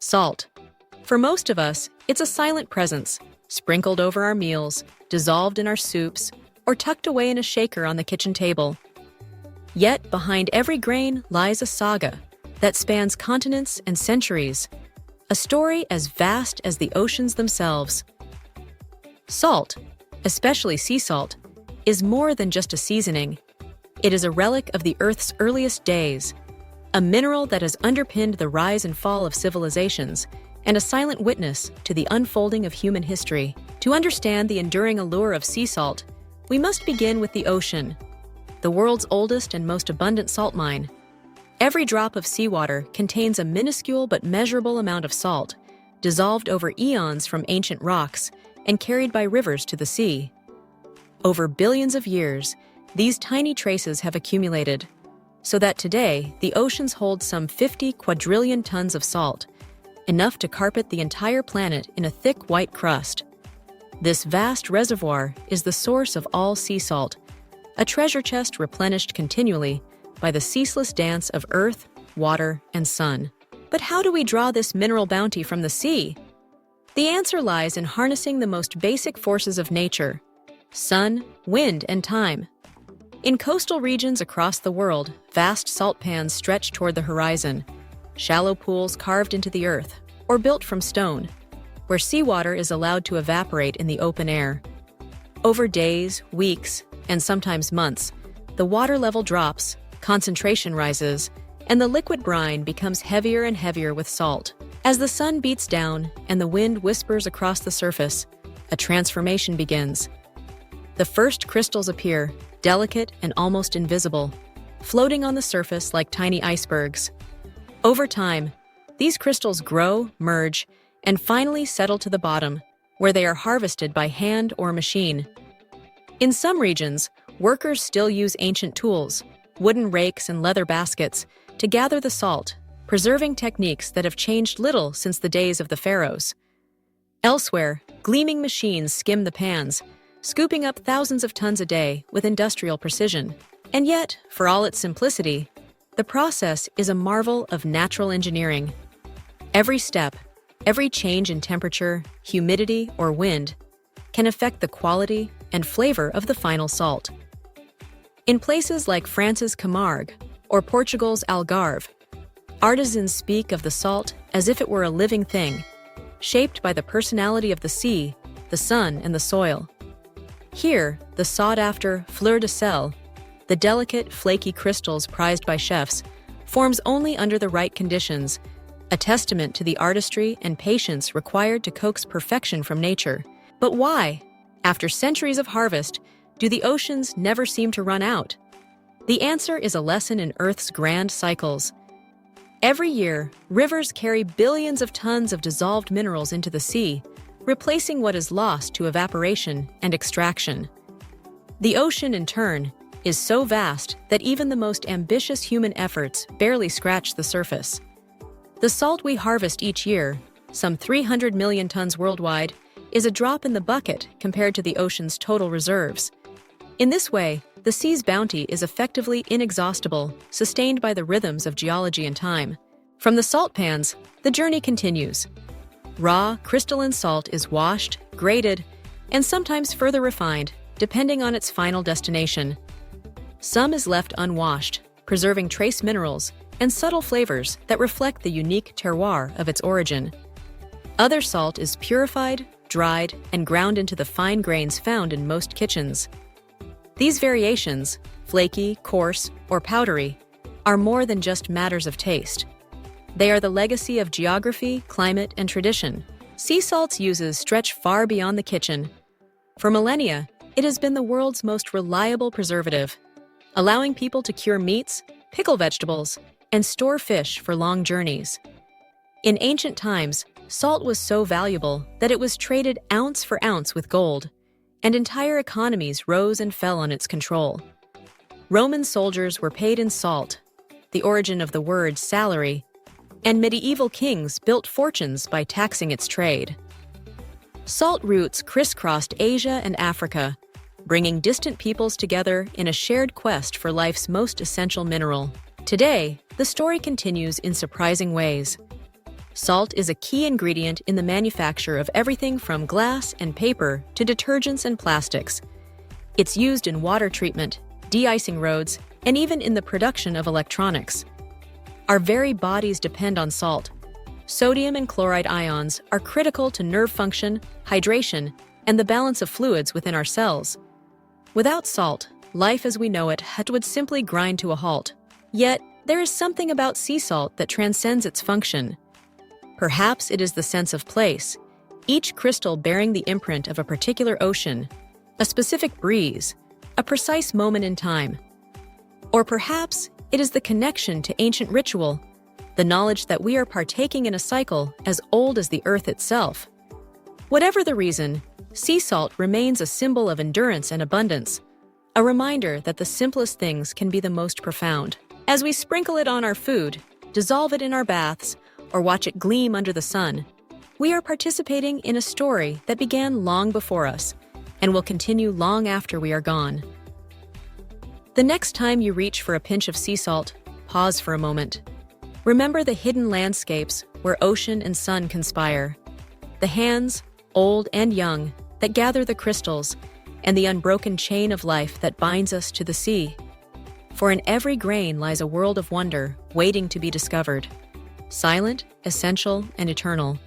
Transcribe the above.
Salt. For most of us, it's a silent presence, sprinkled over our meals, dissolved in our soups, or tucked away in a shaker on the kitchen table. Yet behind every grain lies a saga that spans continents and centuries, a story as vast as the oceans themselves. Salt, especially sea salt, is more than just a seasoning. It is a relic of the Earth's earliest days, a mineral that has underpinned the rise and fall of civilizations, and a silent witness to the unfolding of human history. To understand the enduring allure of sea salt, we must begin with the ocean, the world's oldest and most abundant salt mine. Every drop of seawater contains a minuscule but measurable amount of salt, dissolved over eons from ancient rocks and carried by rivers to the sea. Over billions of years, these tiny traces have accumulated, so that today the oceans hold some 50 quadrillion tons of salt, enough to carpet the entire planet in a thick white crust. This vast reservoir is the source of all sea salt, a treasure chest replenished continually by the ceaseless dance of earth, water, and sun. But how do we draw this mineral bounty from the sea? The answer lies in harnessing the most basic forces of nature: sun, wind, and time. In coastal regions across the world, vast salt pans stretch toward the horizon, shallow pools carved into the earth or built from stone, where seawater is allowed to evaporate in the open air. Over days, weeks, and sometimes months, the water level drops, concentration rises, and the liquid brine becomes heavier and heavier with salt. As the sun beats down and the wind whispers across the surface, a transformation begins. The first crystals appear, delicate and almost invisible, floating on the surface like tiny icebergs. Over time, these crystals grow, merge, and finally settle to the bottom, where they are harvested by hand or machine. In some regions, workers still use ancient tools, wooden rakes and leather baskets, to gather the salt, preserving techniques that have changed little since the days of the pharaohs. Elsewhere, gleaming machines skim the pans, scooping up thousands of tons a day with industrial precision. And yet, for all its simplicity, the process is a marvel of natural engineering. Every step, every change in temperature, humidity, or wind can affect the quality and flavor of the final salt. In places like France's Camargue or Portugal's Algarve, artisans speak of the salt as if it were a living thing, shaped by the personality of the sea, the sun, and the soil. Here, the sought-after fleur de sel, the delicate, flaky crystals prized by chefs, forms only under the right conditions, a testament to the artistry and patience required to coax perfection from nature. But why, after centuries of harvest, do the oceans never seem to run out? The answer is a lesson in Earth's grand cycles. Every year, rivers carry billions of tons of dissolved minerals into the sea, replacing what is lost to evaporation and extraction. The ocean, in turn, is so vast that even the most ambitious human efforts barely scratch the surface. The salt we harvest each year, some 300 million tons worldwide, is a drop in the bucket compared to the ocean's total reserves. In this way, the sea's bounty is effectively inexhaustible, sustained by the rhythms of geology and time. From the salt pans, the journey continues. Raw, crystalline salt is washed, graded, and sometimes further refined, depending on its final destination. Some is left unwashed, preserving trace minerals and subtle flavors that reflect the unique terroir of its origin. Other salt is purified, dried, and ground into the fine grains found in most kitchens. These variations, flaky, coarse, or powdery, are more than just matters of taste. They are the legacy of geography, climate, and tradition. Sea salt's uses stretch far beyond the kitchen. For millennia, it has been the world's most reliable preservative, allowing people to cure meats, pickle vegetables, and store fish for long journeys. In ancient times, salt was so valuable that it was traded ounce for ounce with gold, and entire economies rose and fell on its control. Roman soldiers were paid in salt, the origin of the word salary, and medieval kings built fortunes by taxing its trade. Salt routes crisscrossed Asia and Africa, bringing distant peoples together in a shared quest for life's most essential mineral. Today, the story continues in surprising ways. Salt is a key ingredient in the manufacture of everything from glass and paper to detergents and plastics. It's used in water treatment, de-icing roads, and even in the production of electronics. Our very bodies depend on salt. Sodium and chloride ions are critical to nerve function, hydration, and the balance of fluids within our cells. Without salt, life as we know it would simply grind to a halt. Yet, there is something about sea salt that transcends its function. Perhaps it is the sense of place, each crystal bearing the imprint of a particular ocean, a specific breeze, a precise moment in time. Or perhaps it is the connection to ancient ritual, the knowledge that we are partaking in a cycle as old as the earth itself. Whatever the reason, sea salt remains a symbol of endurance and abundance, a reminder that the simplest things can be the most profound. As we sprinkle it on our food, dissolve it in our baths, or watch it gleam under the sun, we are participating in a story that began long before us and will continue long after we are gone. The next time you reach for a pinch of sea salt, pause for a moment. Remember the hidden landscapes where ocean and sun conspire, the hands, old and young, that gather the crystals, and the unbroken chain of life that binds us to the sea. For in every grain lies a world of wonder waiting to be discovered, silent, essential, and eternal.